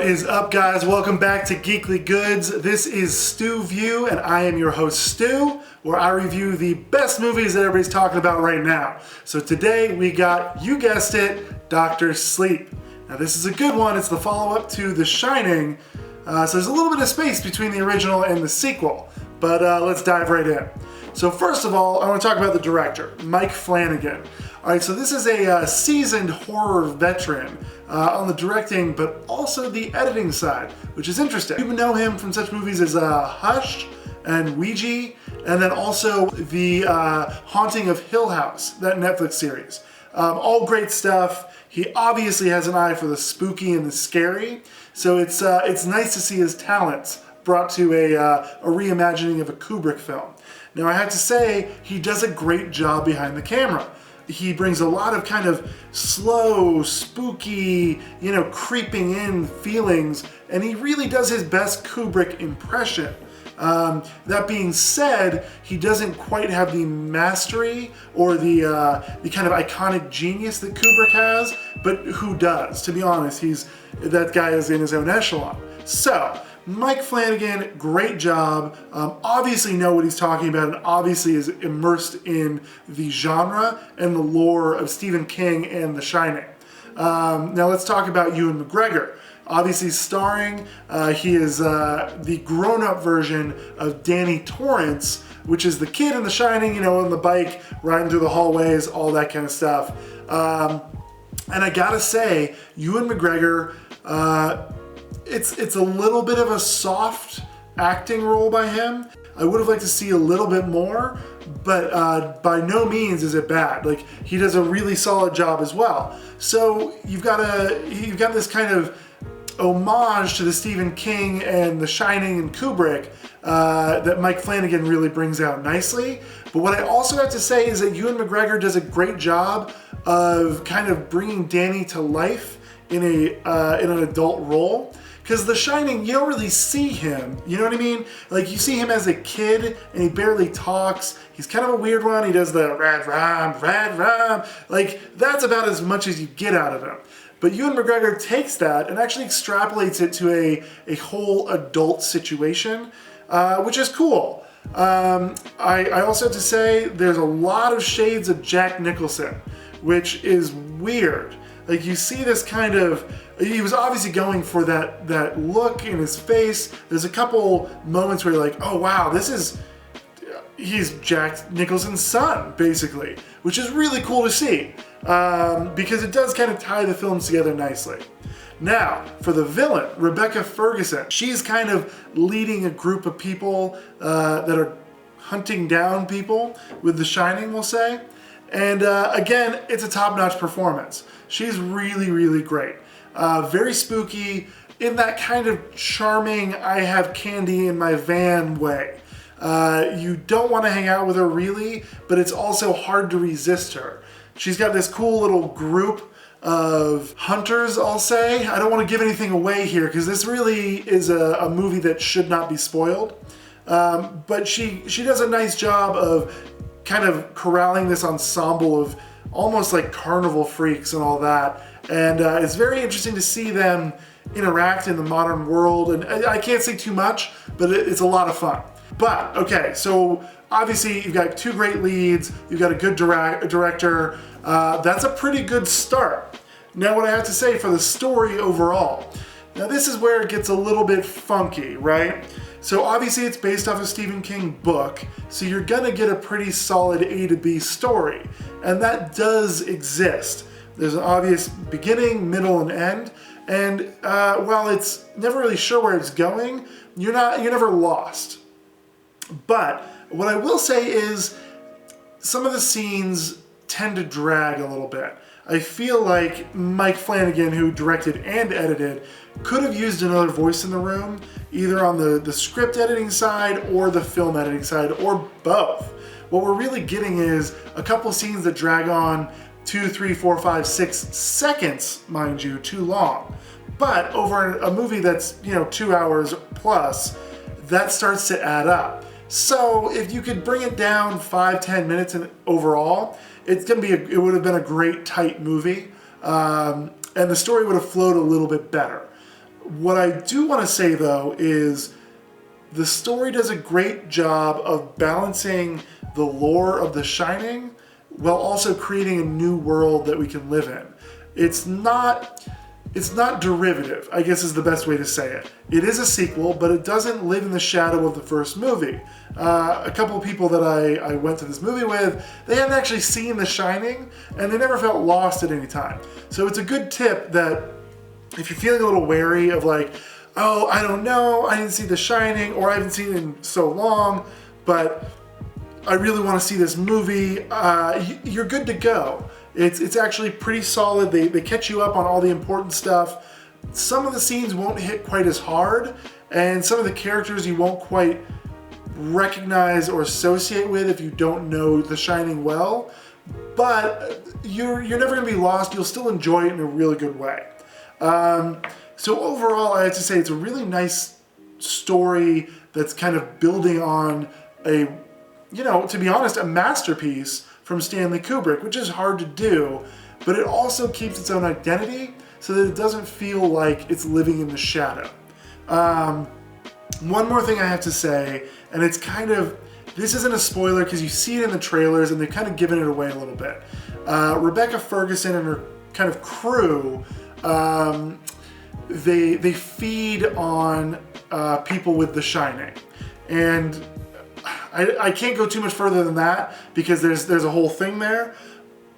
is up, guys? Welcome back to Geekly Goods. This is StuView, and I am your host, Stu, where I review the best movies that everybody's talking about right now. So today we got, you guessed it, Dr. Sleep. Now this is a good one. It's the follow-up to The Shining, so there's a little bit of space between the original and the sequel, but let's dive right in. So first of all, I want to talk about the director, Mike Flanagan. All right, so this is a seasoned horror veteran on the directing, but also the editing side, which is interesting. You know him from such movies as Hush and Ouija, and then also the Haunting of Hill House, that Netflix series. All great stuff. He obviously has an eye for the spooky and the scary, so it's nice to see his talents brought to a reimagining of a Kubrick film. Now, I have to say, he does a great job behind the camera. He brings a lot of kind of slow, spooky, creeping in feelings, and he really does his best Kubrick impression. That being said, he doesn't quite have the mastery or the kind of iconic genius that Kubrick has, but who does? To be honest, that guy is in his own echelon. So, Mike Flanagan, great job. Obviously know what he's talking about and obviously is immersed in the genre and the lore of Stephen King and The Shining. Now let's talk about Ewan McGregor. Obviously starring, he is the grown-up version of Danny Torrance, which is the kid in The Shining, on the bike, riding through the hallways, all that kind of stuff. And I gotta say, Ewan McGregor, it's a little bit of a soft acting role by him. I would have liked to see a little bit more, but by no means is it bad. Like, he does a really solid job as well. So you've got this kind of homage to the Stephen King and The Shining and Kubrick that Mike Flanagan really brings out nicely. But what I also have to say is that Ewan McGregor does a great job of kind of bringing Danny to life in an adult role. Because The Shining, you don't really see him, you know what I mean? Like, you see him as a kid, and he barely talks. He's kind of a weird one. He does the rad ram. Like, that's about as much as you get out of him. But Ewan McGregor takes that and actually extrapolates it to a whole adult situation, which is cool. I also have to say, there's a lot of shades of Jack Nicholson, which is weird. Like, you see this kind of, he was obviously going for that look in his face. There's a couple moments where you're like, oh wow, he's Jack Nicholson's son, basically, which is really cool to see, because it does kind of tie the films together nicely. Now, for the villain, Rebecca Ferguson, she's kind of leading a group of people that are hunting down people with The Shining, we'll say. And again, it's a top-notch performance. She's really, really great. Very spooky in that kind of charming, I have candy in my van way. You don't want to hang out with her really, but it's also hard to resist her. She's got this cool little group of hunters, I'll say. I don't want to give anything away here because this really is a movie that should not be spoiled. But she does a nice job of kind of corralling this ensemble of almost like carnival freaks and all that. And it's very interesting to see them interact in the modern world. And I can't say too much, but it's a lot of fun. But, okay, so obviously you've got two great leads, you've got a good director. That's a pretty good start. Now, what I have to say for the story overall. Now, this is where it gets a little bit funky, right? So obviously it's based off a Stephen King book, so you're gonna get a pretty solid A to B story, and that does exist. There's an obvious beginning, middle, and end, and while it's never really sure where it's going, you're never lost. But what I will say is some of the scenes tend to drag a little bit. I feel like Mike Flanagan, who directed and edited, could have used another voice in the room, either on the script editing side or the film editing side, or both. What we're really getting is a couple scenes that drag on 2, 3, 4, 5, 6 seconds, mind you, too long. But over a movie that's 2 hours plus, that starts to add up. So if you could bring it down 5-10 minutes overall, it would have been a great tight movie, and the story would have flowed a little bit better. What I do want to say though is the story does a great job of balancing the lore of The Shining while also creating a new world that we can live in. It's not derivative, I guess is the best way to say it. It is a sequel, but it doesn't live in the shadow of the first movie. A couple of people that I went to this movie with, they hadn't actually seen The Shining, and they never felt lost at any time. So it's a good tip that if you're feeling a little wary of like, oh, I don't know, I didn't see The Shining, or I haven't seen it in so long, but I really want to see this movie, you're good to go. It's actually pretty solid. They catch you up on all the important stuff. Some of the scenes won't hit quite as hard, and some of the characters you won't quite recognize or associate with if you don't know The Shining well, but you're never going to be lost. You'll still enjoy it in a really good way. So overall, I have to say it's a really nice story that's kind of building on a, to be honest, a masterpiece from Stanley Kubrick, which is hard to do, but it also keeps its own identity so that it doesn't feel like it's living in the shadow. One more thing I have to say, and it's kind of, this isn't a spoiler because you see it in the trailers and they've kind of given it away a little bit. Rebecca Ferguson and her kind of crew, they feed on people with The Shining. And I can't go too much further than that because there's a whole thing there.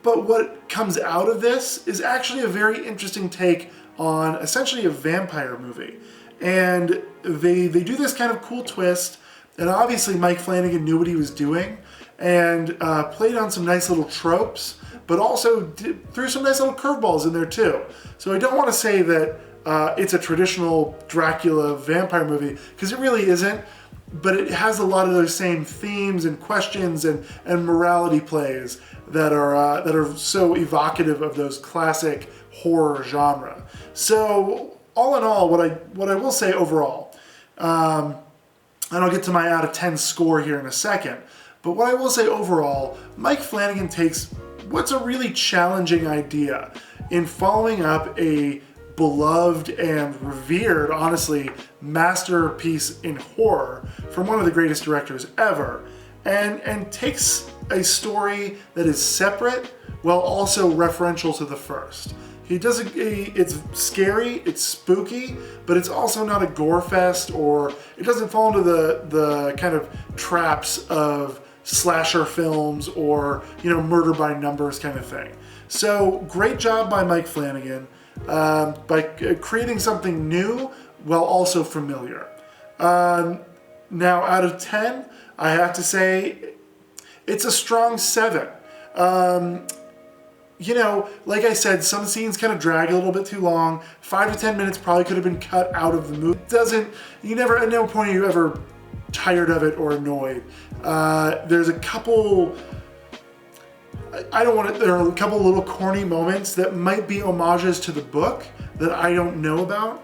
But what comes out of this is actually a very interesting take on essentially a vampire movie. And they do this kind of cool twist, and obviously Mike Flanagan knew what he was doing and played on some nice little tropes, but also threw some nice little curveballs in there too. So I don't want to say that it's a traditional Dracula vampire movie, because it really isn't, but it has a lot of those same themes and questions and morality plays that are so evocative of those classic horror genre. So all in all, what I will say overall, and I'll get to my out of 10 score here in a second, but what I will say overall, Mike Flanagan takes what's a really challenging idea in following up a beloved and revered, honestly, masterpiece in horror from one of the greatest directors ever, and takes a story that is separate while also referential to the first. He does it's scary, it's spooky, but it's also not a gore fest, or it doesn't fall into the kind of traps of slasher films or murder by numbers kind of thing. So great job by Mike Flanagan. By creating something new while also familiar. Now, out of 10, I have to say it's a strong 7. Like I said, some scenes kind of drag a little bit too long. 5 to 10 minutes probably could have been cut out of the movie. At no point are you ever tired of it or annoyed. There's a couple... there are a couple little corny moments that might be homages to the book that I don't know about,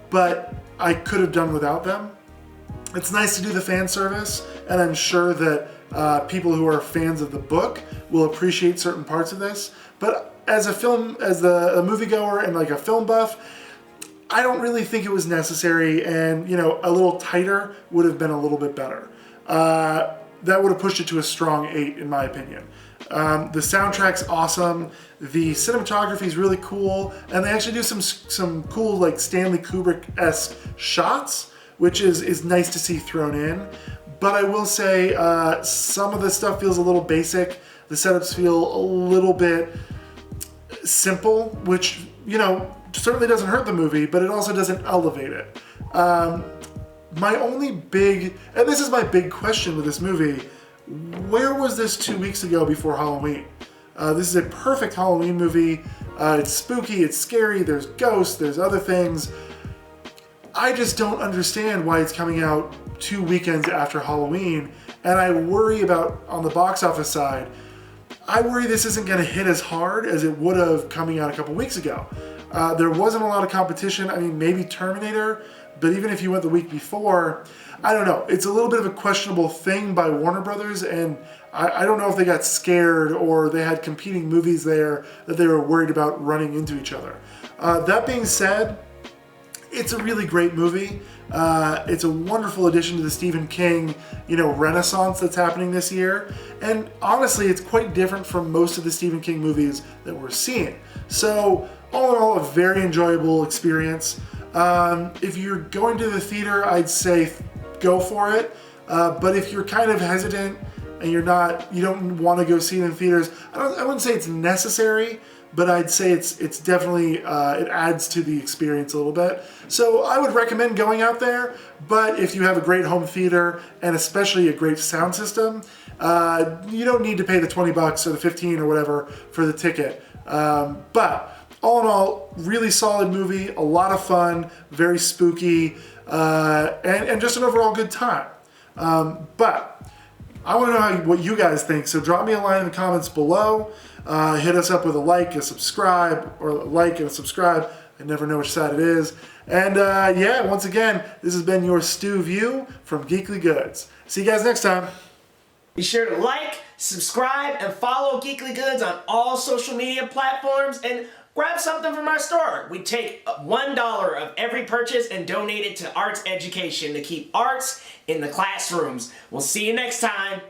but I could have done without them. It's nice to do the fan service, and I'm sure that people who are fans of the book will appreciate certain parts of this. But as a moviegoer and like a film buff, I don't really think it was necessary, and a little tighter would have been a little bit better. That would have pushed it to a strong 8 in my opinion. The soundtrack's awesome, the cinematography is really cool, and they actually do some cool like Stanley Kubrick-esque shots, which is nice to see thrown in. But I will say some of the stuff feels a little basic. The setups feel a little bit simple, which certainly doesn't hurt the movie, but it also doesn't elevate it. My only and this is my big question with this movie, where was this 2 weeks ago before Halloween? This is a perfect Halloween movie. It's spooky, it's scary, there's ghosts, there's other things. I just don't understand why it's coming out 2 weekends after Halloween, and I worry about, on the box office side, I worry this isn't going to hit as hard as it would have coming out a couple weeks ago. There wasn't a lot of competition. I mean, maybe Terminator, but even if you went the week before, I don't know. It's a little bit of a questionable thing by Warner Brothers, and I don't know if they got scared or they had competing movies there that they were worried about running into each other. That being said, It's a really great movie. It's a wonderful addition to the Stephen King, renaissance that's happening this year. And honestly, it's quite different from most of the Stephen King movies that we're seeing. So all in all, a very enjoyable experience. If you're going to the theater, I'd say go for it. But if you're kind of hesitant and you don't want to go see it in theaters, I wouldn't say it's necessary, but I'd say it's definitely, it adds to the experience a little bit. So I would recommend going out there, but if you have a great home theater and especially a great sound system, you don't need to pay the $20 or the 15 or whatever for the ticket. But all in all, really solid movie, a lot of fun, very spooky, and just an overall good time. But I want to know what you guys think, so drop me a line in the comments below. Hit us up with a like, a subscribe, or a like and a subscribe. I never know which side it is. And yeah, once again, this has been your StuView from Geekly Goods. See you guys next time. Be sure to like, subscribe, and follow Geekly Goods on all social media platforms, and grab something from our store. We take $1 of every purchase and donate it to arts education to keep arts in the classrooms. We'll see you next time.